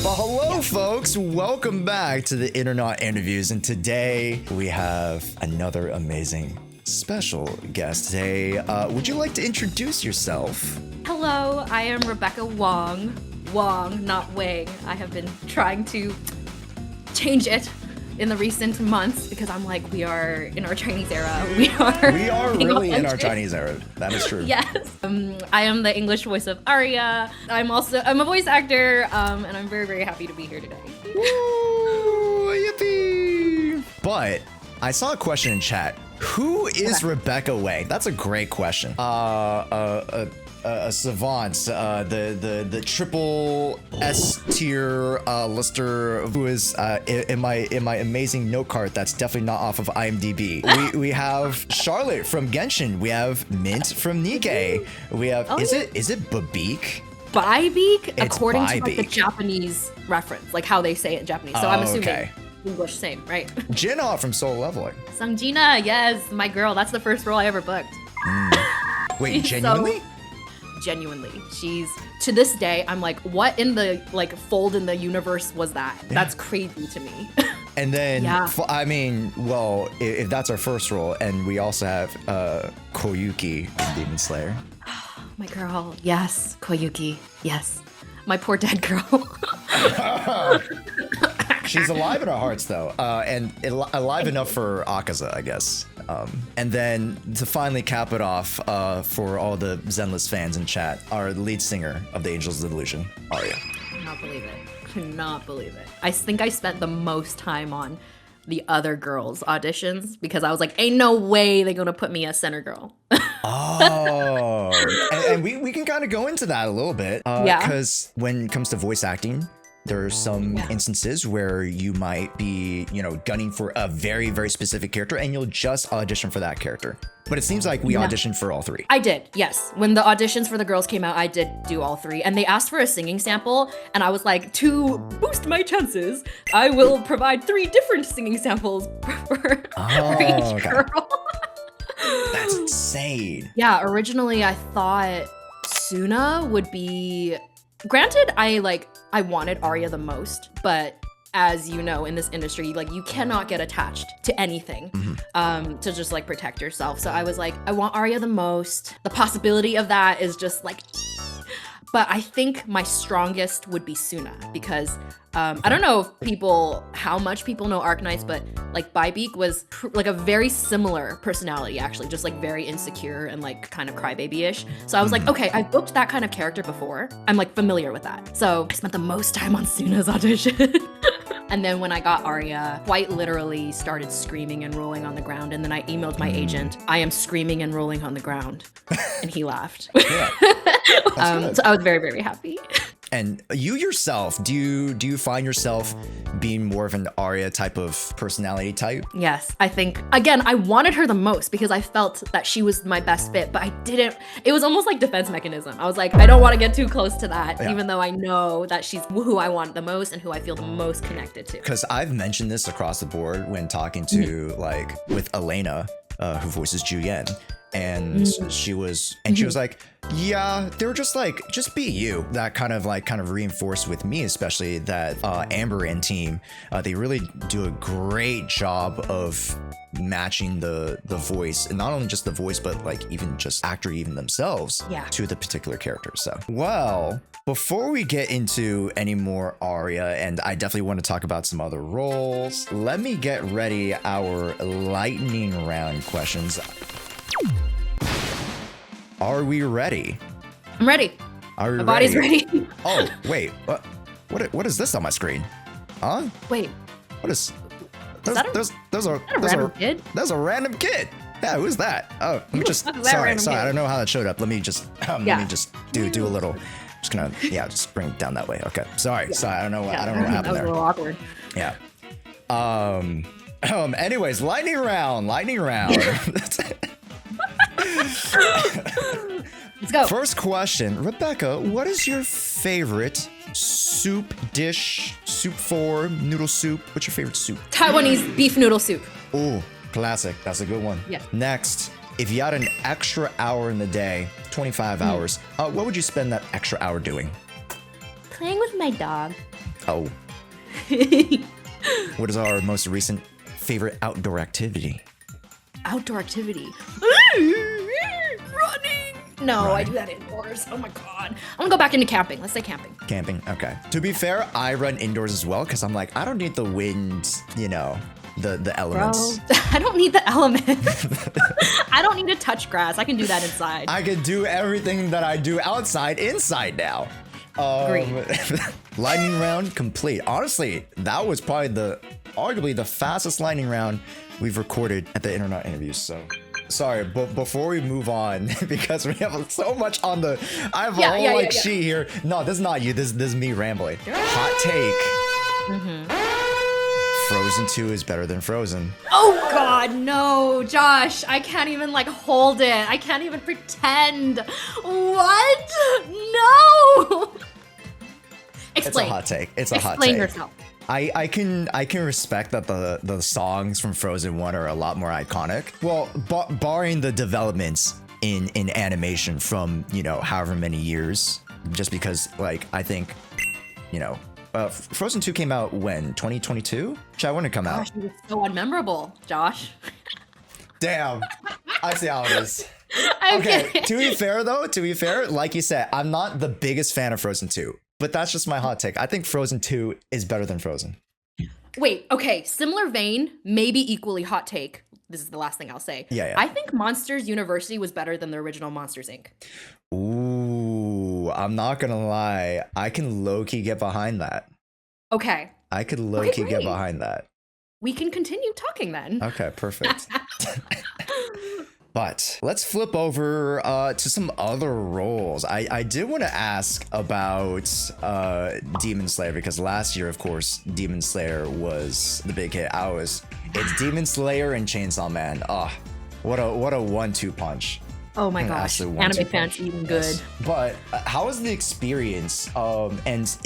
Well, hello, folks. Welcome back to the Internet Interviews. And today we have another amazing special guest. Today, would you like to introduce yourself? Hello, I am Rebecca Wong. Wong, not Wang. I have been trying to change it in the recent months because I'm like, we are in our Chinese era. We are really in our Chinese era. That is true. Yes. I am the English voice of Aria. I'm a voice actor, and I'm very, very happy to be here today. Woo, yippee! But I saw a question in chat. Who is Rebecca Wong? That's a great question. A savant, the triple S tier lister who is in my amazing note card that's definitely not off of IMDb. We have Charlotte from Genshin. We have Mint from Nikkei. We have is it Babik? Bybeak, according to like the Bybeak. Japanese reference, like how they say it in Japanese. So I'm assuming English same, right? Jinna from Soul Leveling. Sungjina, yes, my girl. That's the first role I ever booked. Wait, She's genuinely? Genuinely, she's to this day I'm like, what in the like fold in the universe was that? That's crazy to me. And then, Yeah. I mean, well, if that's our first role, and we also have Koyuki in Demon Slayer. My girl, yes. Koyuki, yes. My poor dead girl. She's alive in our hearts, though, and alive enough for Akaza, I guess. And then to finally cap it off for all the Zenless fans in chat, our lead singer of the Angels of Illusion, Aria. Cannot believe it. Cannot believe it. I think I spent the most time on the other girls' auditions because I was like, ain't no way they're gonna put me as center girl. Oh, and we can kind of go into that a little bit, because when it comes to voice acting, there are some instances where you might be, gunning for a very, very specific character and you'll just audition for that character. But it seems like we auditioned for all three. I did, yes. When the auditions for the girls came out, I did do all three. And they asked for a singing sample, and I was like, to boost my chances, I will provide 3 different singing samples for each girl. That's insane. Yeah, originally I thought Suna would be... Granted, I wanted Arya the most, but as you know, in this industry, like you cannot get attached to anything to just like protect yourself. So I was like, I want Arya the most. The possibility of that is just like, but I think my strongest would be Suna because I don't know how much people know Arknights, but like Bybeak was like a very similar personality actually, just like very insecure and like kind of crybaby-ish. So I was like, okay, I've booked that kind of character before. I'm like familiar with that. So I spent the most time on Suna's audition. And then when I got Arya, quite literally started screaming and rolling on the ground. And then I emailed my agent, I am screaming and rolling on the ground. And he laughed. Yeah. So I was very, very happy. And you yourself, do you find yourself being more of an Arya type of personality type? Yes, I think, again, I wanted her the most because I felt that she was my best fit, but I didn't, it was almost like defense mechanism. I was like, I don't want to get too close to that, even though I know that she's who I want the most and who I feel the most connected to. Because I've mentioned this across the board when talking to with Elena, who voices Juyen. And she was like, yeah, they were just like, just be you. That kind of reinforced with me, especially that Amber and team, they really do a great job of matching the voice, and not only just the voice, but like even just actor even themselves to the particular character. So, well, before we get into any more Arya, and I definitely want to talk about some other roles, let me get ready our lightning round questions. Are we ready? I'm ready. Are we My body's ready. Oh, wait. What is this on my screen? Huh? Wait. What is... There's a random kid? There's a random kid. Yeah, who's that? Oh, let me just... Sorry, I don't know how that showed up. Let me just do a little... Just gonna, just bring it down that way. Okay. Sorry. I don't know what happened there. That was a little awkward. Yeah. Anyways, lightning round. Let's go. First question, Rebecca, what is your favorite soup dish? Soup noodle soup? What's your favorite soup? Taiwanese beef noodle soup. Ooh, classic. That's a good one. Yeah. Next, if you had an extra hour in the day, 25 hours, what would you spend that extra hour doing? Playing with my dog. Oh, what is our most recent favorite outdoor activity? Outdoor activity. Running. No, I do that indoors. Oh my God. I'm gonna go back into camping. Let's say camping. Camping, okay. To be fair, I run indoors as well because I'm like, I don't need the wind, you know, the elements. Bro, I don't need the elements. I don't need to touch grass. I can do that inside. I can do everything that I do outside inside now. Agreed. Lightning round complete. Honestly, that was probably arguably the fastest lightning round we've recorded at the Internet interviews. So sorry, but before we move on, because we have so much on the, I have a whole sheet here. No, this is not you. This is me rambling. Hot take. Frozen 2 is better than Frozen. Oh God, no, Josh. I can't even like hold it. I can't even pretend. What? No. Explain. It's a hot take. It's a hot take. Explain yourself. I can respect that the songs from Frozen 1 are a lot more iconic. Well, barring the developments in animation from, you know, however many years, just because, like, I think, you know, Frozen 2 came out when? 2022? When did it come out? Gosh, it was so unmemorable, Josh. Damn. I see how it is. Okay. To be fair, like you said, I'm not the biggest fan of Frozen 2. But that's just my hot take. I think Frozen 2 is better than Frozen. Wait, okay. Similar vein, maybe equally hot take. This is the last thing I'll say. Yeah. I think Monsters University was better than the original Monsters, Inc. Ooh, I'm not gonna lie. I can low-key get behind that. Okay. I could low-key get behind that. We can continue talking then. Okay, perfect. But let's flip over to some other roles. I did want to ask about Demon Slayer, because last year, of course, Demon Slayer was the big hit. It's Demon Slayer and Chainsaw Man. Oh, what a 1-2 punch. Oh my gosh, anime fans eating good. But how was the experience? And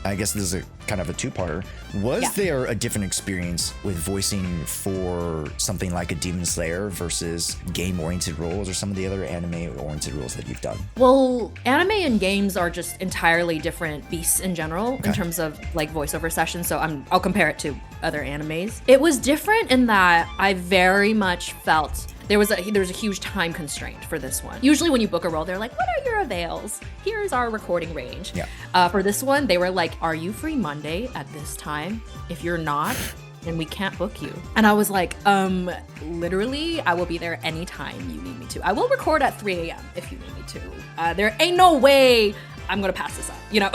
I guess this is a kind of a two-parter. Was there a different experience with voicing for something like a Demon Slayer versus game-oriented roles or some of the other anime-oriented roles that you've done? Well, anime and games are just entirely different beasts in general in terms of like voiceover sessions. So I'll compare it to other animes. It was different in that I very much felt there was a huge time constraint for this one. Usually when you book a role, they're like, what are your avails? Here's our recording range. Yeah. For this one, they were like, are you free Monday at this time? If you're not, then we can't book you. And I was like, literally, I will be there anytime you need me to. I will record at 3 a.m. if you need me to. There ain't no way I'm gonna pass this up, you know?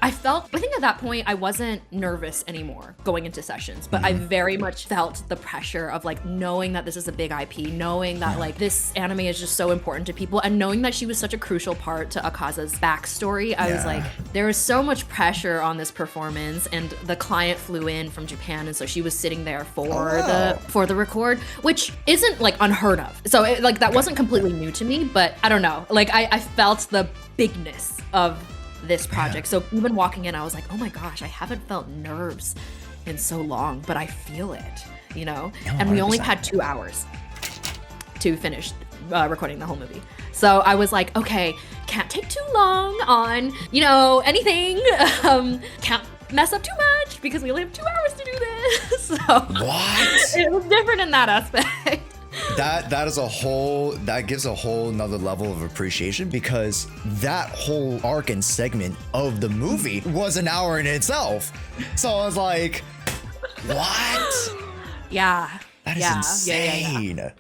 I think at that point, I wasn't nervous anymore going into sessions, but I very much felt the pressure of like knowing that this is a big IP, knowing that like this anime is just so important to people, and knowing that she was such a crucial part to Akaza's backstory. I was like, there was so much pressure on this performance, and the client flew in from Japan, and so she was sitting there for the record, which isn't like unheard of. So that wasn't completely new to me, but I don't know. Like I felt the bigness of this project. So even walking in, I was like, oh my gosh, I haven't felt nerves in so long, but I feel it, you know? And we only had 2 hours to finish recording the whole movie. So I was like, okay, can't take too long on, you know, anything. Can't mess up too much because we only have 2 hours to do this. So what? It was different in that aspect. That gives a whole nother level of appreciation, because that whole arc and segment of the movie was an hour in itself. So I was like, what? Yeah. That is insane. Yeah.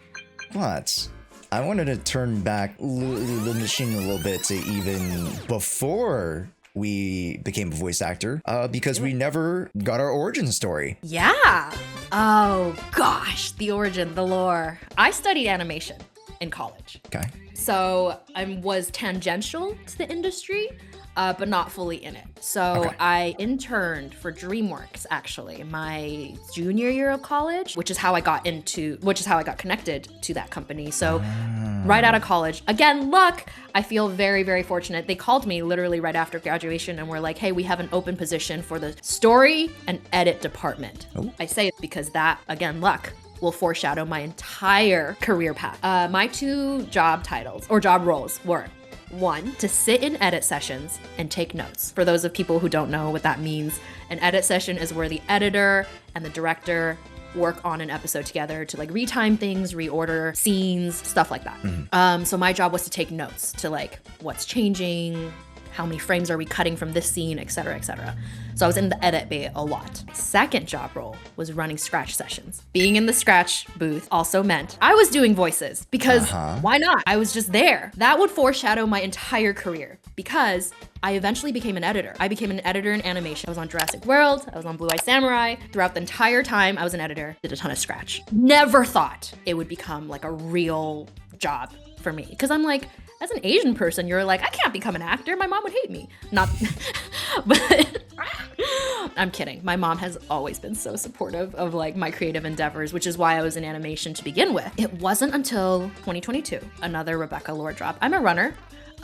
What? I wanted to turn back the machine a little bit to even before we became a voice actor, because we never got our origin story. Yeah. Oh gosh, the origin, the lore. I studied animation in college. Okay. So I was tangential to the industry, but not fully in it. So I interned for DreamWorks actually my junior year of college, which is how I got connected to that company. So right out of college, again, luck, I feel very, very fortunate. They called me literally right after graduation and were like, hey, we have an open position for the story and edit department. Oh. I say it because that, again, luck will foreshadow my entire career path. My 2 job titles or job roles were One, to sit in edit sessions and take notes. For those of people who don't know what that means, an edit session is where the editor and the director work on an episode together to like retime things, reorder scenes, stuff like that. So my job was to take notes to like what's changing, how many frames are we cutting from this scene, et cetera, et cetera. So I was in the edit bay a lot. My second job role was running scratch sessions. Being in the scratch booth also meant I was doing voices because why not? I was just there. That would foreshadow my entire career because I eventually became an editor. I became an editor in animation. I was on Jurassic World, I was on Blue Eye Samurai. Throughout the entire time I was an editor, did a ton of scratch. Never thought it would become like a real job for me. Because I'm like, as an Asian person, you're like, I can't become an actor. My mom would hate me. Not, but I'm kidding. My mom has always been so supportive of like my creative endeavors, which is why I was in animation to begin with. It wasn't until 2022, another Rebecca lore drop. I'm a runner.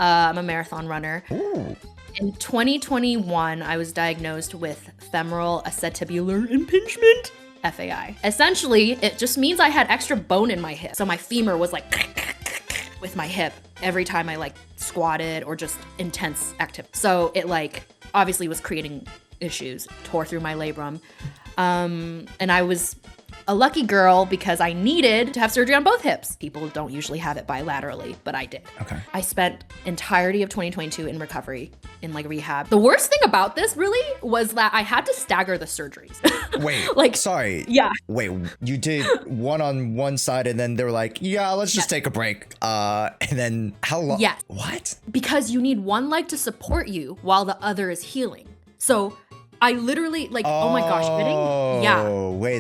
I'm a marathon runner. Ooh. In 2021, I was diagnosed with femoral acetabular impingement, FAI. Essentially, it just means I had extra bone in my hip. So my femur was like with my hip every time I like squatted or just intense activity. So it like obviously was creating issues, tore through my labrum. And I was a lucky girl because I needed to have surgery on both hips. People don't usually have it bilaterally, but I did. Okay. I spent entirety of 2022 in recovery, in like rehab. The worst thing about this really was that I had to stagger the surgeries. Wait, like, sorry. Yeah. Wait, you did one on one side and then they were like, yeah, let's just take a break. And then how long? Yes. What? Because you need one leg to support you while the other is healing. So I literally like, oh my gosh,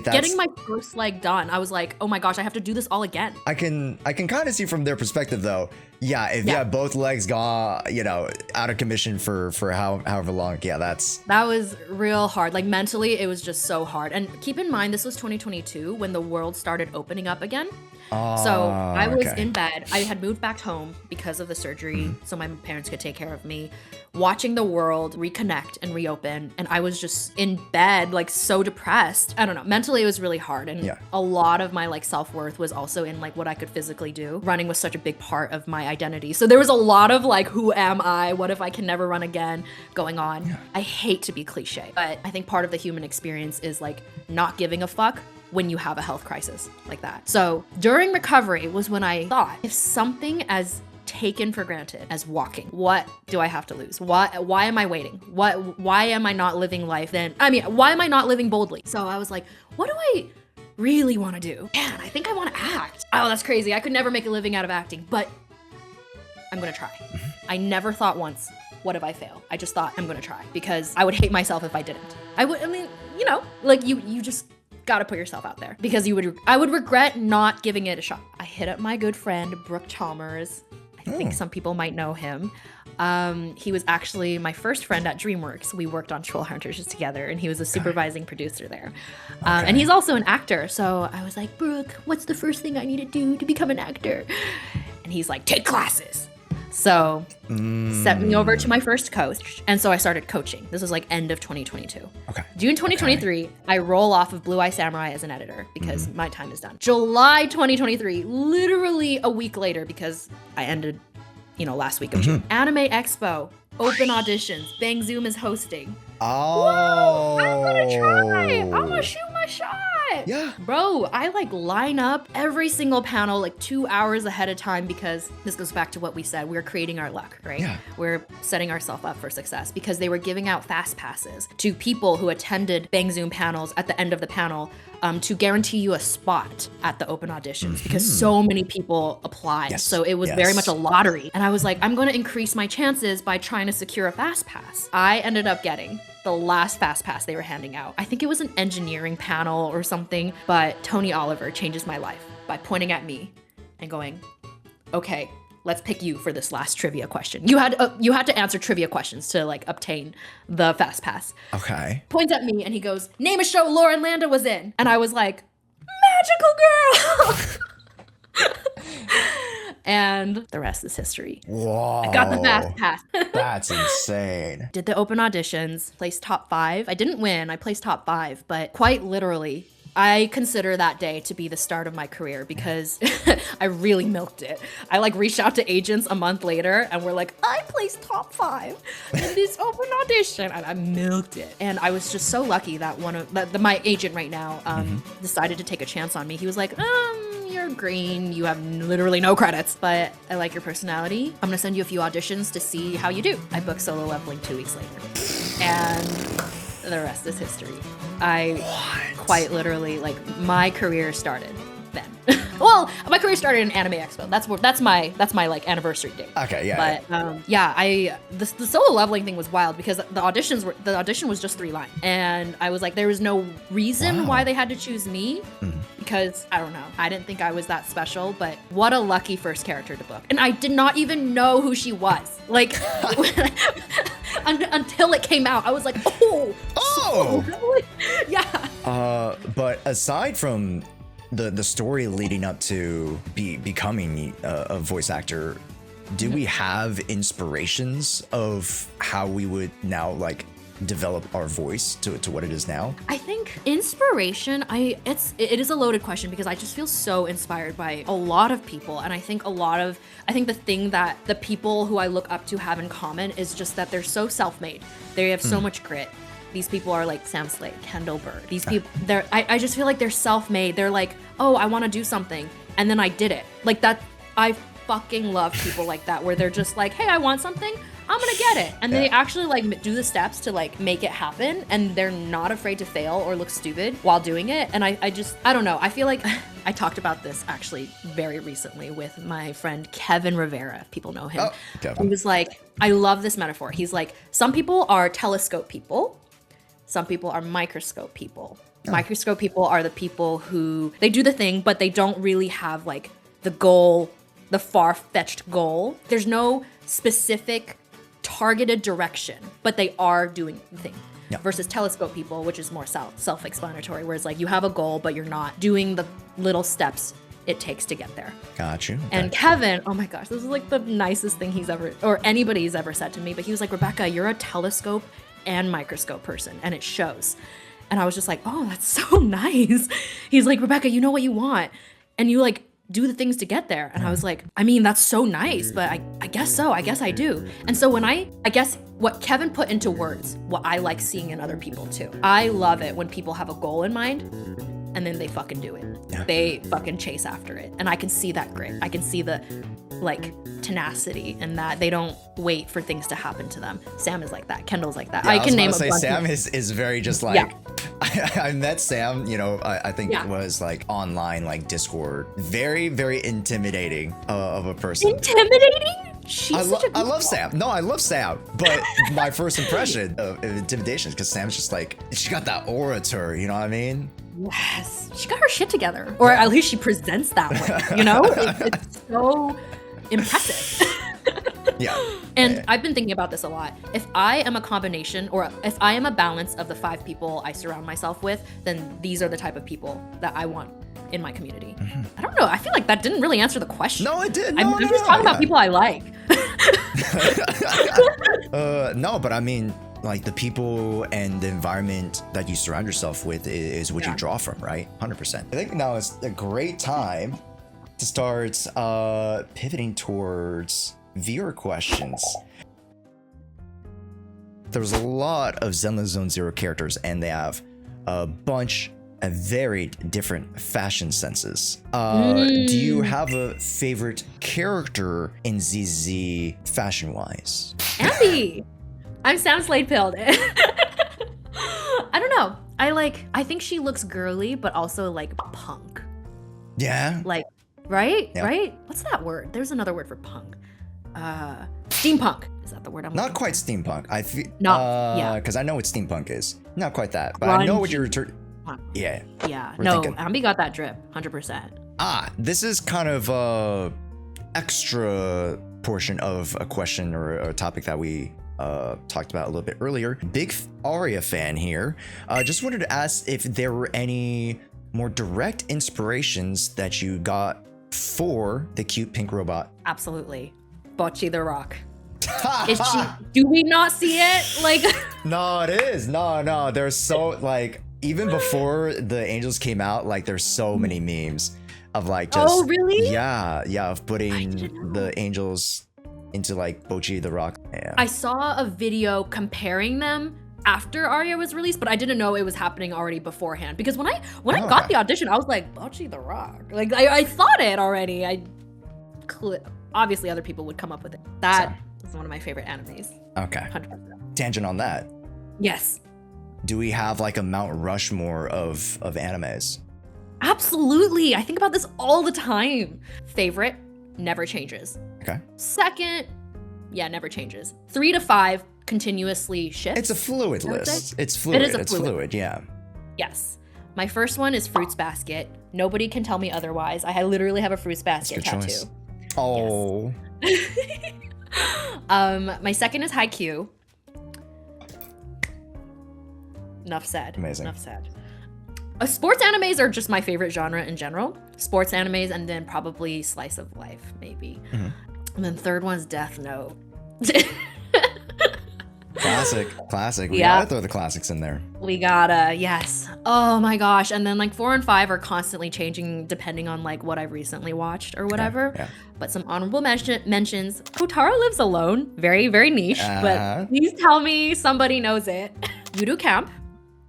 getting my first leg done. I was like, oh my gosh, I have to do this all again. I can kind of see from their perspective though. Yeah, if you have both legs gone, you know, out of commission for however long, that was real hard. Like mentally, it was just so hard. And keep in mind, this was 2022 when the world started opening up again. So I was in bed. I had moved back home because of the surgery, so my parents could take care of me, watching the world reconnect and reopen. And I was just in bed, like so depressed. I don't know. Mentally, it was really hard. And a lot of my like self-worth was also in like what I could physically do. Running was such a big part of my identity. So there was a lot of like, who am I? What if I can never run again going on? Yeah. I hate to be cliche, but I think part of the human experience is like not giving a fuck when you have a health crisis like that. So during recovery was when I thought, if something as taken for granted as walking, what do I have to lose? Why am I waiting? Why am I not living life then? I mean, why am I not living boldly? So I was like, what do I really want to do? Man, I think I want to act. Oh, that's crazy. I could never make a living out of acting, but I'm gonna try. I never thought once, what if I fail? I just thought I'm gonna try because I would hate myself if I didn't. I mean, you know, like you just gotta put yourself out there because I would regret not giving it a shot. I hit up my good friend, Brooke Chalmers. I think some people might know him. He was actually my first friend at DreamWorks. We worked on Troll Hunters together and he was a supervising producer there. And he's also an actor. So I was like, Brooke, what's the first thing I need to do to become an actor? And he's like, take classes. So sent me over to my first coach. And so I started coaching. This was like end of 2022. Okay. June 2023, I roll off of Blue Eye Samurai as an editor because my time is done. July 2023, literally a week later because I ended, last week of June. Anime Expo, open auditions. Bang Zoom is hosting. Oh. Whoa, I'm gonna try. I'm gonna shoot my shot. Yeah. Bro, I like line up every single panel like 2 hours ahead of time because this goes back to what we said. We're creating our luck, right? Yeah. We're setting ourselves up for success because they were giving out fast passes to people who attended Bang Zoom panels at the end of the panel to guarantee you a spot at the open auditions because so many people applied. Yes. So it was very much a lottery. And I was like, I'm going to increase my chances by trying to secure a fast pass. I ended up getting the last fast pass they were handing out. I think it was an engineering panel or something, but Tony Oliver changes my life by pointing at me and going, okay, let's pick you for this last trivia question. You had to answer trivia questions to like obtain the fast pass. Okay. Points at me and he goes, name a show Lauren Landa was in. And I was like, Magical Girl. And the rest is history. Whoa. I got the fast pass. That's insane. Did the open auditions, placed top 5. I didn't win, I placed top 5, but quite literally, I consider that day to be the start of my career because I really milked it. I like reached out to agents a month later and we're like, I placed top 5 in this open audition. And I milked it. And I was just so lucky that my agent right now decided to take a chance on me. He was like, you're green. You have literally no credits, but I like your personality. I'm gonna send you a few auditions to see how you do. I booked Solo Leveling 2 weeks later. And the rest is history. Quite literally, like, my career started then. Well, my career started in Anime Expo. That's my like anniversary date. Okay, yeah. But the solo leveling thing was wild because the audition was just 3 lines, and I was like, there was no reason why they had to choose me because I don't know. I didn't think I was that special, but what a lucky first character to book, and I did not even know who she was. Like. Until it came out, I was like, oh, yeah. But aside from the story leading up to becoming a voice actor, do we have inspirations of how we would now like develop our voice to what it is now? I think inspiration, it is a loaded question because I just feel so inspired by a lot of people, and I think the thing that the people who I look up to have in common is just that they're so self-made. They have so much grit. These people are like Sam Slade, Kendall Bird. These people, I just feel like they're self-made. They're like, oh, I want to do something, and then I did it. Like that, I fucking love people like that, where they're just like, hey, I want something, I'm gonna get it. And they actually like do the steps to like make it happen, and they're not afraid to fail or look stupid while doing it. And I don't know. I feel like I talked about this actually very recently with my friend Kevin Rivera, if people know him. Oh, Kevin. He was like, I love this metaphor. He's like, some people are telescope people, some people are microscope people. Microscope people are the people who, they do the thing, but they don't really have like the goal, the far-fetched goal. There's no specific targeted direction, but they are doing the thing. Versus telescope people, which is more self-explanatory, whereas like you have a goal, but you're not doing the little steps it takes to get there. Got you. Okay. And Kevin, oh my gosh, this is like the nicest thing he's ever, or anybody's ever said to me, but he was like, Rebecca, you're a telescope and microscope person, and it shows. And I was just like, oh, that's so nice. He's like, Rebecca, you know what you want, and you like do the things to get there. And I was like, I mean, that's so nice, but I guess so. I guess I do. And so when I guess what Kevin put into words, what I like seeing in other people too. I love it when people have a goal in mind and then they fucking do it. Yeah. They fucking chase after it. And I can see that grit. I can see the like tenacity and that they don't wait for things to happen to them. Sam is like that. Kendall's like that. Yeah, I can name a bunch. Sam is very just like, I met Sam, you know, I think it was like online, like Discord. Very, very intimidating of a person. Intimidating? I love Sam. No, I love Sam. But my first impression of intimidation is because Sam's just like, she got that aura to her, you know what I mean? Yes. She got her shit together. Or at least she presents that way, you know? It's so impressive. Yeah. And I've been thinking about this a lot. If I am a combination, or if I am a balance of the 5 people I surround myself with, then these are the type of people that I want in my community. I don't know. I feel like that didn't really answer the question. No, it did. I'm just talking about people I like. No, but I mean, like the people and the environment that you surround yourself with is what you draw from, right? 100%. I think now is a great time to start pivoting towards viewer questions. There's a lot of Zenless Zone Zero characters, and they have a bunch of very different fashion senses. Do you have a favorite character in ZZ fashion-wise? Abby! I'm Sam Slade pilled. I don't know. I think she looks girly, but also like punk. Yeah? Like, right? Yep. Right? What's that word? There's another word for punk. Steampunk. Is that the word I'm Not looking quite steampunk. I feel because I know what steampunk is. Not quite that, but I know what you're Yeah. Yeah. We're No, thinking. Ambi got that drip, 100%. This is kind of a extra portion of a question or a topic that we talked about a little bit earlier. Big Aria fan here. Just wanted to ask if there were any more direct inspirations that you got for the cute pink robot. Absolutely. Bocce the Rock. Is she? Do we not see it? Like, No, it is. No. There's so like even before the angels came out, like there's so many memes of like just Oh, really? yeah, of putting the angels into like Bochi the Rock. Yeah. I saw a video comparing them after Arya was released, but I didn't know it was happening already beforehand. Because when I got the audition, I was like, Bochi the Rock. Like I thought it already. Obviously other people would come up with it. That is one of my favorite animes. Okay. 100%. Tangent on that. Yes. Do we have like a Mount Rushmore of animes? Absolutely. I think about this all the time. Favorite, never changes. Okay. Second, never changes. 3 to 5 continuously shifts. It's a fluid list. It's fluid. It is It's fluid, yeah. Yes. My first one is Fruits Basket. Nobody can tell me otherwise. I literally have a Fruits Basket tattoo. Choice. Oh. Yes. My second is Haikyuu. Enough said. Amazing. Enough said. Sports animes are just my favorite genre in general. Sports animes, and then probably slice of life, maybe. Mm-hmm. And then third one's Death Note. Classic. We gotta throw the classics in there. We gotta, yes. Oh my gosh. And then like 4 and 5 are constantly changing depending on like what I've recently watched or whatever. Yeah. But some honorable mentions. Kotaro Lives Alone. Very, very niche. But please tell me somebody knows it. Voodoo Camp.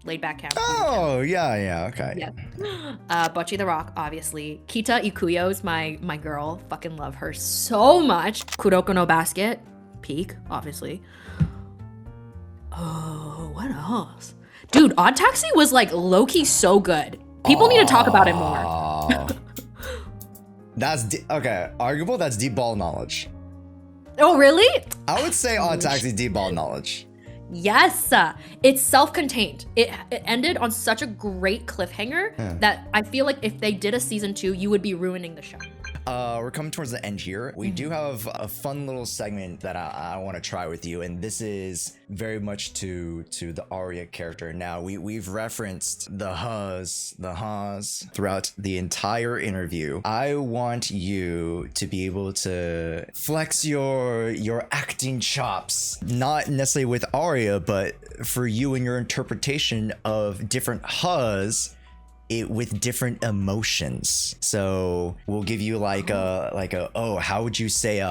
Laid Back Camp. Oh, yeah, okay. Yes. Bocchi the Rock, obviously. Kita Ikuyo's my girl. Fucking love her so much. Kuroko no Basket. Peak, obviously. Oh, what else? Dude, Odd Taxi was like low-key so good. People need to talk about it more. That's okay. Arguable. That's deep ball knowledge. Oh, really? I would say Odd Taxi deep ball knowledge. Yes, it's self-contained. It ended on such a great cliffhanger that I feel like if they did a season 2, you would be ruining the show. We're coming towards the end here. We do have a fun little segment that I want to try with you, and this is very much to the Arya character. Now, we've referenced the ha's throughout the entire interview. I want you to be able to flex your acting chops, not necessarily with Arya, but for you and your interpretation of different ha's with different emotions. So we'll give you like a how would you say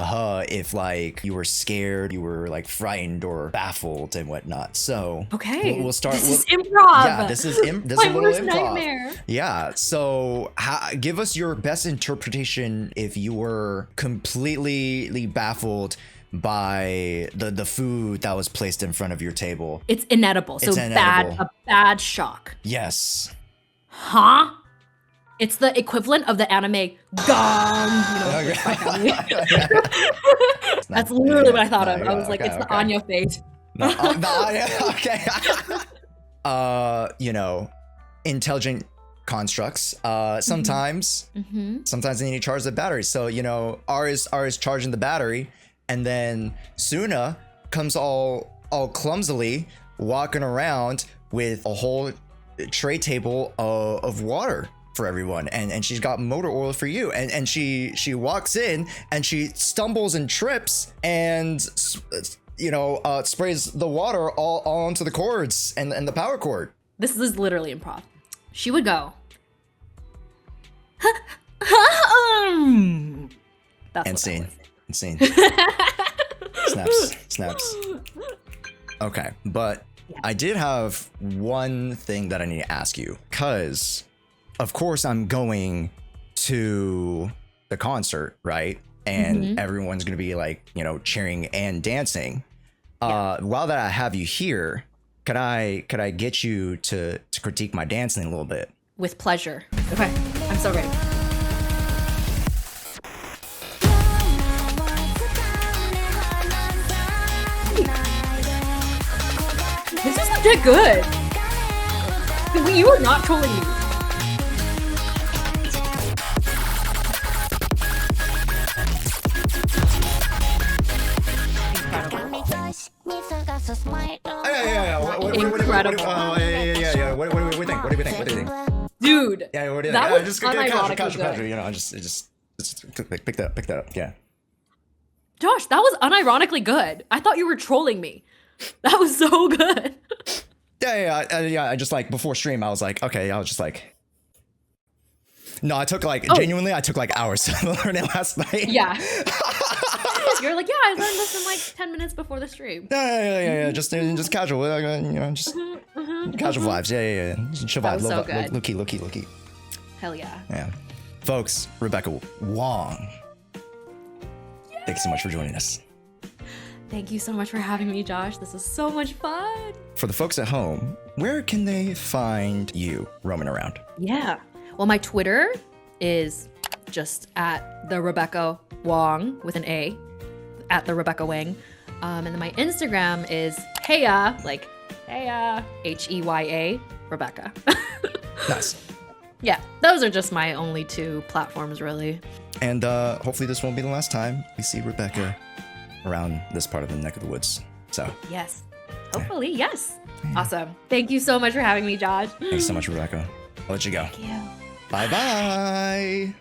if like you were scared, you were like frightened or baffled and whatnot. So okay, we'll start. This is improv. Yeah, this is a little worst improv. Nightmare. Yeah. So give us your best interpretation if you were completely baffled by the food that was placed in front of your table. It's inedible. So a bad shock. Yes. Huh? It's the equivalent of the anime gong. That's literally what I thought of. I was like, it's the Anya face. Okay. Intelligent constructs. Sometimes they need to charge the battery. So, R is charging the battery, and then Suna comes all clumsily walking around with a whole tray table of water for everyone, and she's got motor oil for you, and she walks in and she stumbles and trips and sprays the water all onto the cords and the power cord. This is literally improv. She would go that's insane. Snaps. Okay, but I did have one thing that I need to ask you, because of course I'm going to the concert, right? And everyone's going to be like, cheering and dancing. While that I have you here, could I get you to critique my dancing a little bit? With pleasure. Okay, I'm so ready. This is legit good. You are not trolling me. Incredible. Yeah. What do we think? Dude. Yeah, what do you think? That was just unironically casual. good. Just pick that up. Yeah. Josh, that was unironically good. I thought you were trolling me. That was so good. Yeah. I just like before stream, I was like, okay, I was just like, no, I took like genuinely, I took like hours to learn it last night. Yeah. You're like, yeah, I learned this in like 10 minutes before the stream. Yeah. Just casual, just casual vibes. Yeah. Chill That vibe, was so good. low key. Hell yeah. Yeah, folks, Rebecca Wong. Thank you so much for joining us. Thank you so much for having me, Josh. This was so much fun. For the folks at home, where can they find you roaming around? Yeah. Well, my Twitter is just at the Rebecca Wong with an A, at the Rebecca Wang. And then my Instagram is Heya, like Heya, Heya, Rebecca. Nice. Yeah, those are just my only 2 platforms, really. And hopefully this won't be the last time we see Rebecca around this part of the neck of the woods. So Yes. Hopefully, yes. Awesome. Thank you so much for having me, Josh. thanks so much, Rebecca. I'll let you go. Thank you. Bye-bye.